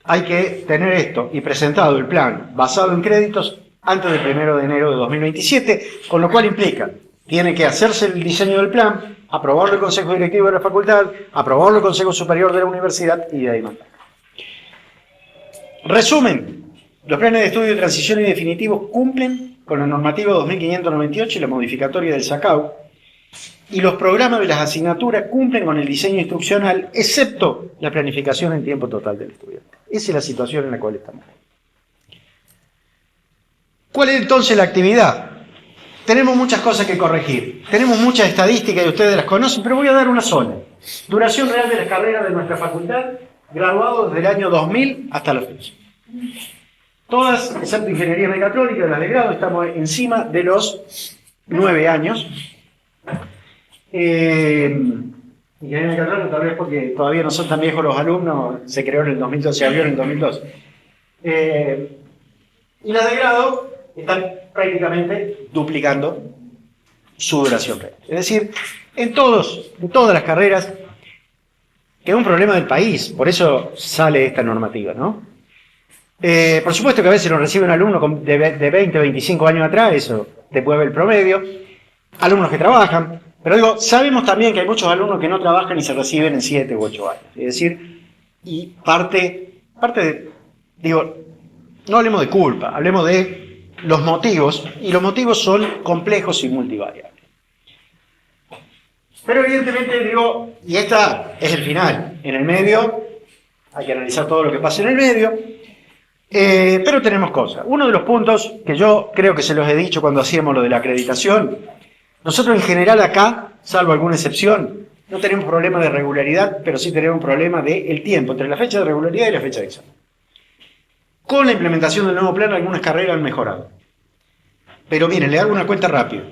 Hay que tener esto y presentado el plan basado en créditos antes del 1 de enero de 2027, con lo cual implica, tiene que hacerse el diseño del plan, aprobarlo el Consejo Directivo de la Facultad, aprobarlo el Consejo Superior de la Universidad y de ahí más. Resumen, los planes de estudio de transición y definitivos cumplen con la normativa 2598 y la modificatoria del SACAU, y los programas de las asignaturas cumplen con el diseño instruccional, excepto la planificación en tiempo total del estudiante. Esa es la situación en la cual estamos. ¿Cuál es entonces la actividad? Tenemos muchas cosas que corregir, tenemos muchas estadísticas y ustedes las conocen, pero voy a dar una sola. Duración real de las carreras de nuestra facultad, graduados desde el año 2000 hasta la fecha. Todas, excepto Ingeniería Mecatrónica, las de grado, estamos encima de los 9 años. Ingeniería Mecatrónica, tal vez porque todavía no son tan viejos los alumnos, se creó en el 2012, se abrió en el 2012. Y las de grado están prácticamente duplicando su duración real. Es decir, en todas las carreras, que es un problema del país, por eso sale esta normativa, ¿no? Por supuesto que a veces lo recibe un alumno de 20, 25 años atrás, eso te mueve el promedio, alumnos que trabajan, pero digo, sabemos también que hay muchos alumnos que no trabajan y se reciben en 7 u 8 años. Es decir, y parte de, digo, no hablemos de culpa, hablemos de los motivos, y los motivos son complejos y multivariables. Pero evidentemente digo, y esta es el final, en el medio, hay que analizar todo lo que pasa en el medio, pero tenemos cosas. Uno de los puntos que yo creo que se los he dicho cuando hacíamos lo de la acreditación, nosotros en general acá, salvo alguna excepción, no tenemos problema de regularidad, pero sí tenemos un problema del tiempo, entre la fecha de regularidad y la fecha de examen. Con la implementación del nuevo plan, algunas carreras han mejorado. Pero miren, le hago una cuenta rápida.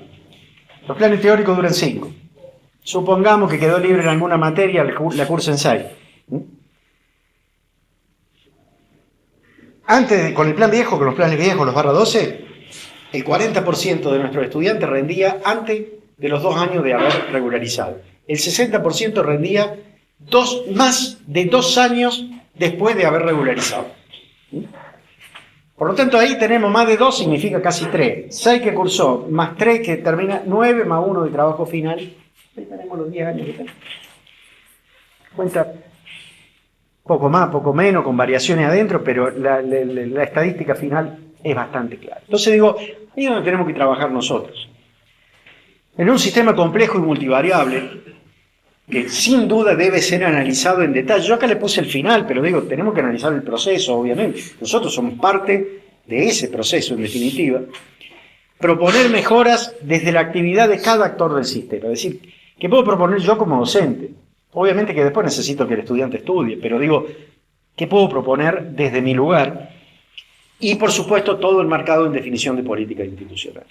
Los planes teóricos duran 5. Supongamos que quedó libre en alguna materia la curso ensayo. Antes, con el plan viejo, con los planes viejos, los /12, el 40% de nuestros estudiantes rendía antes de los 2 años de haber regularizado. El 60% rendía más de 2 años después de haber regularizado. Por lo tanto, ahí tenemos más de 2, significa casi 3. 6 que cursó, más 3 que termina, 9 más 1 de trabajo final. Ahí tenemos los 10 años que tenemos. Cuenta poco más, poco menos, con variaciones adentro, pero la estadística final es bastante clara. Entonces digo, ahí es donde tenemos que trabajar nosotros. En un sistema complejo y multivariable, que sin duda debe ser analizado en detalle. Yo acá le puse el final, pero digo, tenemos que analizar el proceso, obviamente. Nosotros somos parte de ese proceso, en definitiva. Proponer mejoras desde la actividad de cada actor del sistema. Es decir, ¿qué puedo proponer yo como docente? Obviamente que después necesito que el estudiante estudie, pero digo, ¿qué puedo proponer desde mi lugar? Y, por supuesto, todo enmarcado en definición de política institucional.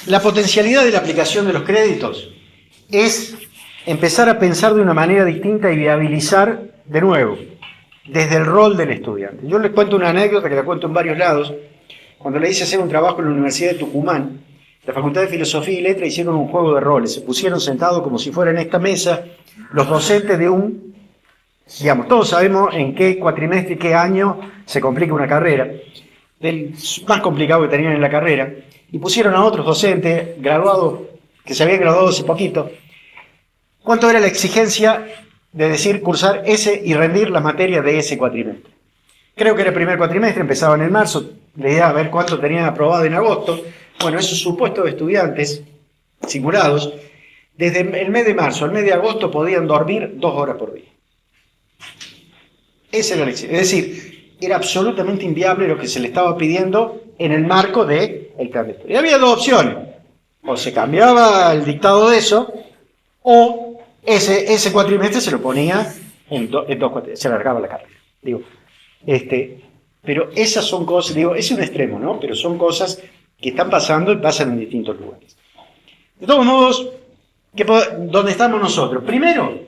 La potencialidad de la aplicación de los créditos es empezar a pensar de una manera distinta y viabilizar, de nuevo, desde el rol del estudiante. Yo les cuento una anécdota que la cuento en varios lados. Cuando le hice hacer un trabajo en la Universidad de Tucumán, la Facultad de Filosofía y Letras hicieron un juego de roles. Se pusieron sentados como si fuera en esta mesa los docentes de digamos, todos sabemos en qué cuatrimestre y qué año se complica una carrera, del más complicado que tenían en la carrera, y pusieron a otros docentes graduados, que se habían graduado hace poquito, cuánto era la exigencia de decir cursar ese y rendir las materias de ese cuatrimestre. Creo que era el primer cuatrimestre, empezaban en marzo, la idea de ver cuánto tenían aprobado en agosto. Bueno, esos supuestos estudiantes simulados, desde el mes de marzo al mes de agosto podían dormir 2 horas por día. Esa era la exigencia. Es decir, era absolutamente inviable lo que se le estaba pidiendo en el marco del plan de estudio. Y había 2 opciones. O se cambiaba el dictado de eso, o ese cuatrimestre se lo ponía en 2 cuatrimestres, se alargaba la carrera. Digo, Pero esas son cosas, digo, es un extremo, ¿no? Pero son cosas que están pasando y pasan en distintos lugares. De todos modos, ¿dónde estamos nosotros? Primero,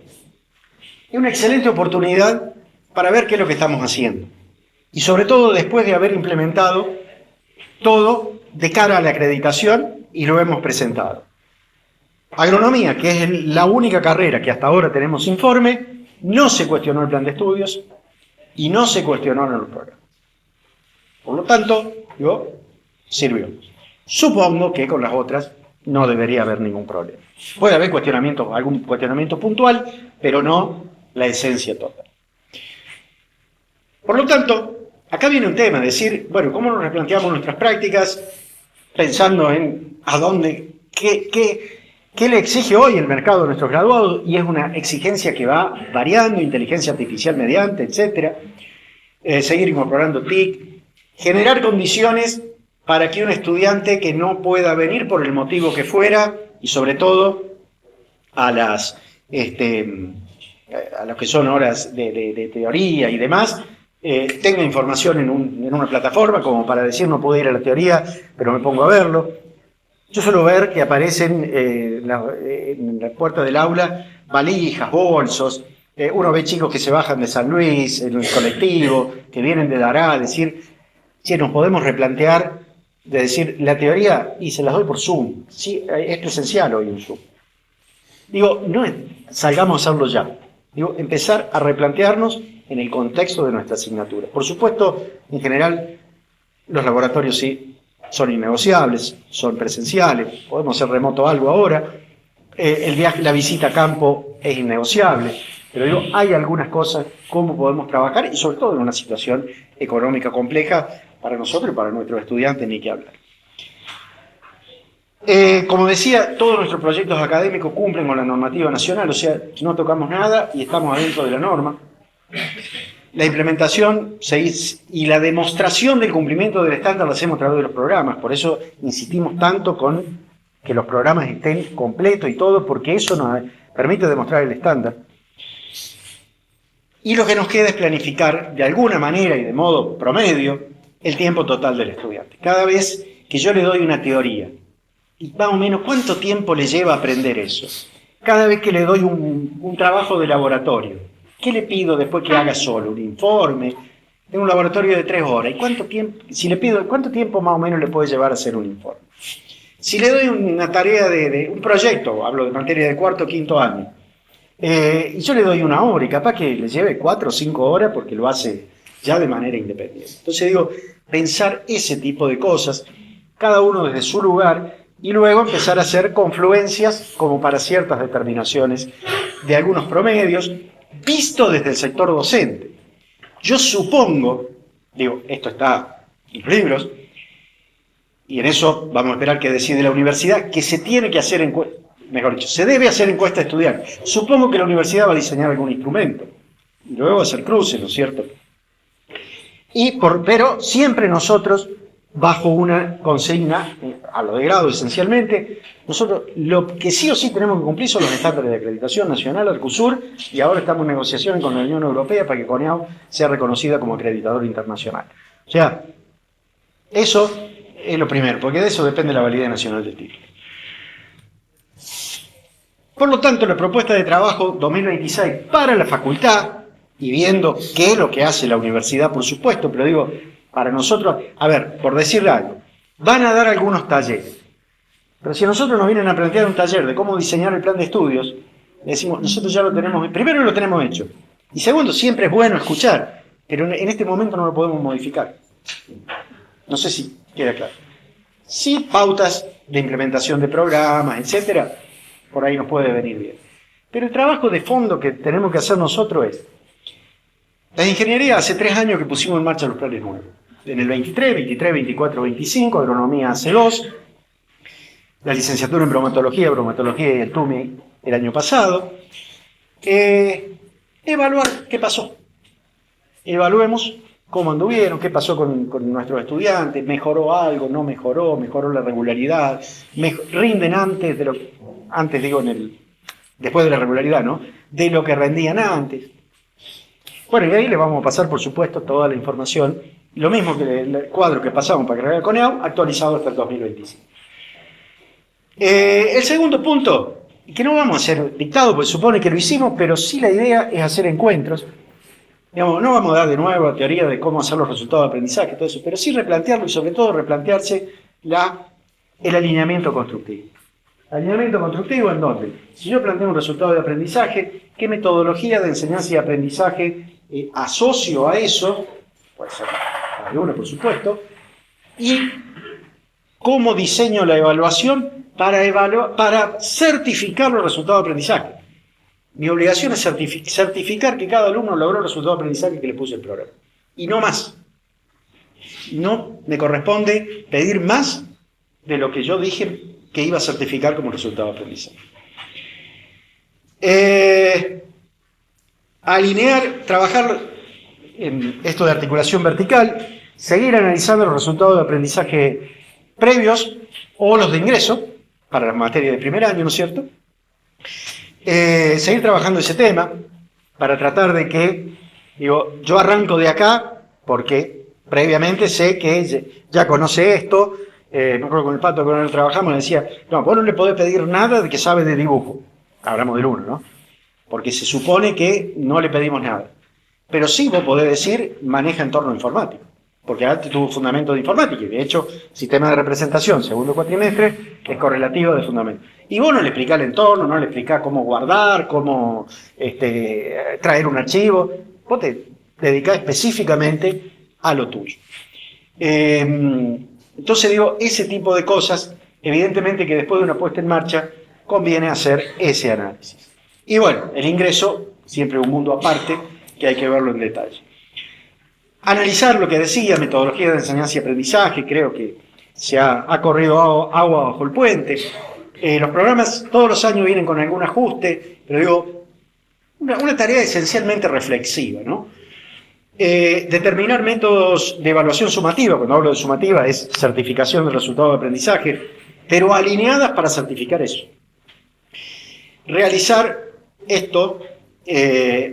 es una excelente oportunidad para ver qué es lo que estamos haciendo. Y sobre todo después de haber implementado todo de cara a la acreditación y lo hemos presentado. Agronomía, que es la única carrera que hasta ahora tenemos informe, no se cuestionó el plan de estudios y no se cuestionaron los programas. Por lo tanto, sirvió. Supongo que con las otras no debería haber ningún problema. Puede haber algún cuestionamiento puntual, pero no la esencia total. Por lo tanto, acá viene un tema, decir, bueno, ¿cómo nos replanteamos nuestras prácticas pensando en qué le exige hoy el mercado a nuestros graduados? Y es una exigencia que va variando, inteligencia artificial mediante, etcétera, seguir incorporando TIC, generar condiciones para que un estudiante que no pueda venir por el motivo que fuera, y sobre todo a lo que son horas de teoría y demás, tenga información en una plataforma como para decir no puedo ir a la teoría, pero me pongo a verlo. Yo suelo ver que aparecen en la puerta del aula valijas, bolsos. Uno ve chicos que se bajan de San Luis en el colectivo, que vienen de Dará, decir, che, nos podemos replantear de decir, la teoría, y se las doy por Zoom. Sí, es presencial hoy en Zoom. Digo, no salgamos a hacerlo ya. Digo, empezar a replantearnos en el contexto de nuestra asignatura. Por supuesto, en general, los laboratorios sí son innegociables, son presenciales, podemos hacer remoto algo ahora, el viaje, la visita a campo es innegociable, pero digo, hay algunas cosas, cómo podemos trabajar, y sobre todo en una situación económica compleja para nosotros y para nuestros estudiantes, ni que hablar. Como decía, todos nuestros proyectos académicos cumplen con la normativa nacional, o sea, no tocamos nada y estamos adentro de la norma. La implementación y la demostración del cumplimiento del estándar la hacemos a través de los programas, por eso insistimos tanto con que los programas estén completos y todo, porque eso nos permite demostrar el estándar. Y lo que nos queda es planificar de alguna manera y de modo promedio el tiempo total del estudiante. Cada vez que yo le doy una teoría, y más o menos cuánto tiempo le lleva a aprender eso. Cada vez que le doy un trabajo de laboratorio, ¿qué le pido después que haga solo? ¿Un informe? Tengo un laboratorio de 3 horas. ¿Y cuánto tiempo, si le pido, cuánto tiempo más o menos le puede llevar a hacer un informe? Si le doy una tarea de un proyecto, hablo de materia de 4º o 5º año, y yo le doy 1 hora y capaz que le lleve 4 o 5 horas porque lo hace ya de manera independiente. Entonces digo, pensar ese tipo de cosas, cada uno desde su lugar, y luego empezar a hacer confluencias como para ciertas determinaciones de algunos promedios, visto desde el sector docente. Yo supongo, digo, esto está en los libros, y en eso vamos a esperar que decide la universidad, que se tiene que hacer se debe hacer encuesta de estudiantes. Supongo que la universidad va a diseñar algún instrumento, y luego va a hacer cruces, ¿no es cierto? Pero siempre nosotros, bajo una consigna, a lo de grado esencialmente, nosotros lo que sí o sí tenemos que cumplir son los estándares de acreditación nacional, Arcusur, y ahora estamos en negociaciones con la Unión Europea para que CONEAU sea reconocida como acreditador internacional. O sea, eso es lo primero, porque de eso depende la validez nacional del título. Por lo tanto, la propuesta de trabajo 2026 para la facultad, y viendo qué es lo que hace la universidad, por supuesto, pero digo, para nosotros, a ver, por decirle algo, van a dar algunos talleres, pero si a nosotros nos vienen a plantear un taller de cómo diseñar el plan de estudios, le decimos, nosotros ya lo tenemos, primero lo tenemos hecho, y segundo, siempre es bueno escuchar, pero en este momento no lo podemos modificar. No sé si queda claro. Sí, pautas de implementación de programas, etcétera, por ahí nos puede venir bien. Pero el trabajo de fondo que tenemos que hacer nosotros es, la ingeniería hace 3 años que pusimos en marcha los planes nuevos. En el 23, 24, 25, agronomía hace 2, la licenciatura en bromatología y el TUMI el año pasado. Evaluar qué pasó. Evaluemos cómo anduvieron, qué pasó con nuestros estudiantes, mejoró algo, no mejoró, mejoró la regularidad, rinden después de la regularidad, ¿no? De lo que rendían antes. Bueno, y ahí le vamos a pasar, por supuesto, toda la información Lo mismo que el cuadro que pasamos para cargar el CONEAU, actualizado hasta el 2025. El segundo punto, que no vamos a hacer dictado, porque supone que lo hicimos, pero sí la idea es hacer encuentros. Digamos, no vamos a dar de nuevo la teoría de cómo hacer los resultados de aprendizaje, todo eso, pero sí replantearlo y sobre todo replantearse el alineamiento constructivo. ¿Alineamiento constructivo en dónde? Si yo planteo un resultado de aprendizaje, ¿qué metodología de enseñanza y aprendizaje asocio a eso? Puede ser alguna, por supuesto. Y cómo diseño la evaluación para certificar los resultados de aprendizaje. Mi obligación es certificar que cada alumno logró el resultado de aprendizaje que le puse el programa. Y no más. No me corresponde pedir más de lo que yo dije que iba a certificar como resultado de aprendizaje. Alinear, trabajar en esto de articulación vertical, seguir analizando los resultados de aprendizaje previos o los de ingreso para la materia de primer año, ¿no es cierto? Seguir trabajando ese tema para tratar de que, yo arranco de acá porque previamente sé que ya conoce esto. Me acuerdo con el Pato con el que trabajamos, le decía, no, vos no le podés pedir nada de que sabe de dibujo. Hablamos del 1, ¿no? Porque se supone que no le pedimos nada. Pero sí vos podés decir, maneja entorno informático. Porque antes tuvo fundamento de informática, y de hecho, sistema de representación, segundo cuatrimestre, es correlativo de fundamento. Y vos no le explicás el entorno, no le explicás cómo guardar, cómo traer un archivo. Vos te dedicás específicamente a lo tuyo. Entonces digo, ese tipo de cosas, evidentemente que después de una puesta en marcha, conviene hacer ese análisis. Y bueno, el ingreso, siempre un mundo aparte, que hay que verlo en detalle. Analizar lo que decía, metodología de enseñanza y aprendizaje, creo que se ha corrido agua bajo el puente. Los programas todos los años vienen con algún ajuste, pero digo, una tarea esencialmente reflexiva, ¿no? Determinar métodos de evaluación sumativa, cuando hablo de sumativa es certificación del resultado de aprendizaje, pero alineadas para certificar eso. Realizar esto,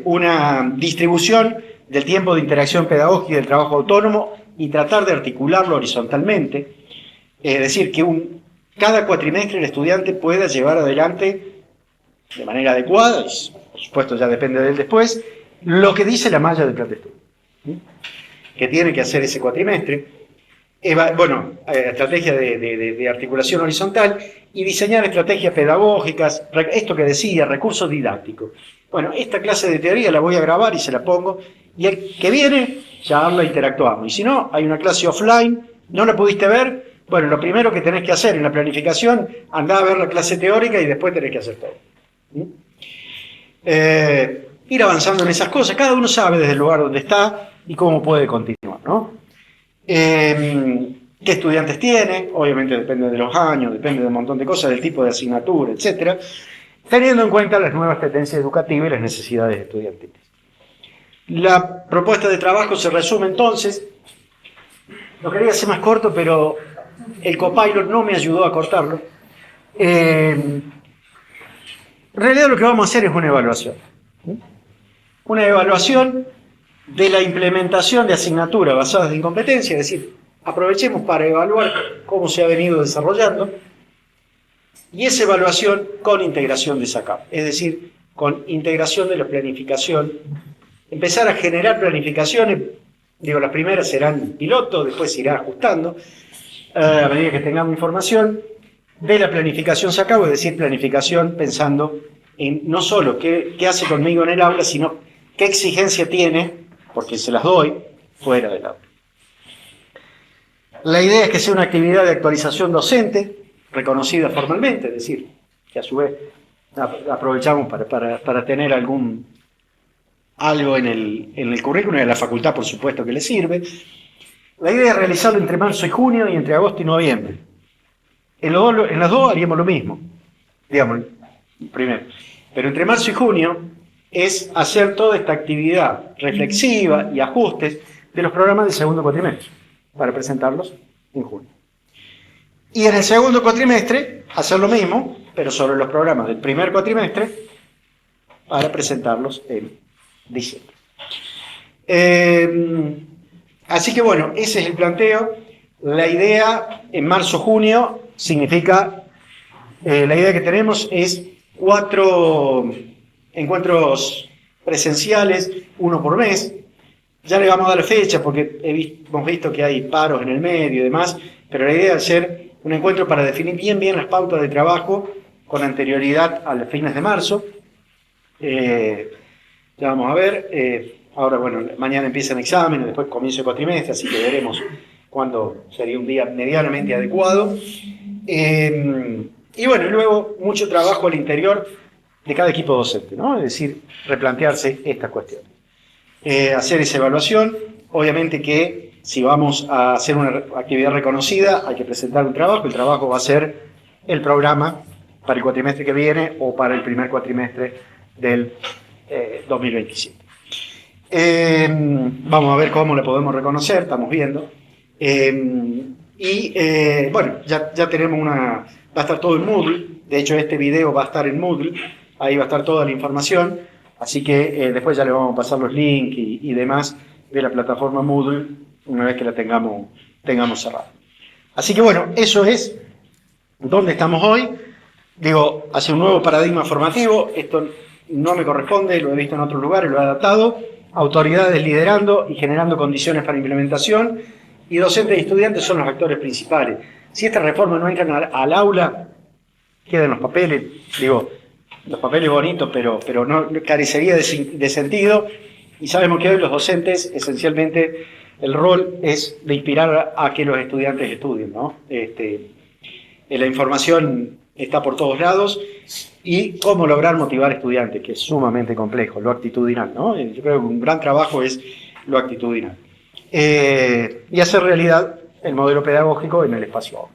una distribución del tiempo de interacción pedagógica y del trabajo autónomo y tratar de articularlo horizontalmente, es decir, que cada cuatrimestre el estudiante pueda llevar adelante de manera adecuada, y por supuesto ya depende de él después, lo que dice la malla del plan de estudio, ¿sí? Que tiene que hacer ese cuatrimestre. Estrategia de articulación horizontal y diseñar estrategias pedagógicas, esto que decía, recursos didácticos. Bueno, esta clase de teoría la voy a grabar y se la pongo, y el que viene ya la interactuamos. Y si no, hay una clase offline, no la pudiste ver, bueno, lo primero que tenés que hacer en la planificación, andá a ver la clase teórica y después tenés que hacer todo. Ir avanzando en esas cosas, cada uno sabe desde el lugar donde está y cómo puede continuar, ¿no? ¿Qué estudiantes tiene? Obviamente depende de los años, depende de un montón de cosas, del tipo de asignatura, etcétera, teniendo en cuenta las nuevas tendencias educativas y las necesidades estudiantiles. La propuesta de trabajo se resume entonces, lo quería hacer más corto, pero el Copilot no me ayudó a cortarlo. En realidad lo que vamos a hacer es una evaluación. Una evaluación de la implementación de asignaturas basadas en competencia, es decir, aprovechemos para evaluar cómo se ha venido desarrollando, y esa evaluación con integración de SACAP, es decir, con integración de la planificación, empezar a generar planificaciones, digo, las primeras serán piloto, después se irá ajustando, a medida que tengamos información de la planificación SACAP, es decir, planificación pensando en no solo qué hace conmigo en el aula, sino qué exigencia tiene, porque se las doy, fuera del aula. La idea es que sea una actividad de actualización docente, reconocida formalmente, es decir, que a su vez aprovechamos para tener algo en el currículum y en la facultad, por supuesto, que le sirve. La idea es realizarlo entre marzo y junio y entre agosto y noviembre. En las dos haríamos lo mismo, digamos, primero. Pero entre marzo y junio es hacer toda esta actividad reflexiva y ajustes de los programas del segundo cuatrimestre, para presentarlos en junio. Y en el segundo cuatrimestre, hacer lo mismo, pero sobre los programas del primer cuatrimestre, para presentarlos en diciembre. Así que bueno, ese es el planteo. La idea en marzo-junio significa, la idea que tenemos es 4 encuentros presenciales, 1 por mes. Ya le vamos a dar fecha porque hemos visto que hay paros en el medio y demás, pero la idea es hacer un encuentro para definir bien las pautas de trabajo con anterioridad a los fines de marzo. Ya vamos a ver. Ahora, bueno, mañana empiezan exámenes, después comienzo el cuatrimestre, así que veremos cuándo sería un día medianamente adecuado. Y bueno, luego mucho trabajo al interior de cada equipo docente, ¿no? Es decir, replantearse estas cuestiones. Hacer esa evaluación, obviamente que si vamos a hacer una actividad reconocida, hay que presentar un trabajo, el trabajo va a ser el programa para el cuatrimestre que viene o para el primer cuatrimestre del 2027. Vamos a ver cómo le podemos reconocer, estamos viendo. Bueno, ya tenemos va a estar todo en Moodle, de hecho este video va a estar en Moodle, ahí va a estar toda la información, así que después ya le vamos a pasar los links y demás de la plataforma Moodle una vez que la tengamos cerrada. Así que bueno, eso es donde estamos hoy. Digo, hacia un nuevo paradigma formativo, esto no me corresponde, lo he visto en otros lugares, lo he adaptado, autoridades liderando y generando condiciones para implementación, y docentes y estudiantes son los actores principales. Si estas reformas no entran al aula, quedan los papeles, digo, los papeles bonitos, pero no carecería de sentido, y sabemos que hoy los docentes, esencialmente, el rol es de inspirar a que los estudiantes estudien, ¿no? La información está por todos lados, y cómo lograr motivar estudiantes, que es sumamente complejo, lo actitudinal, ¿no? Yo creo que un gran trabajo es lo actitudinal. Y hacer realidad el modelo pedagógico en el espacio aula.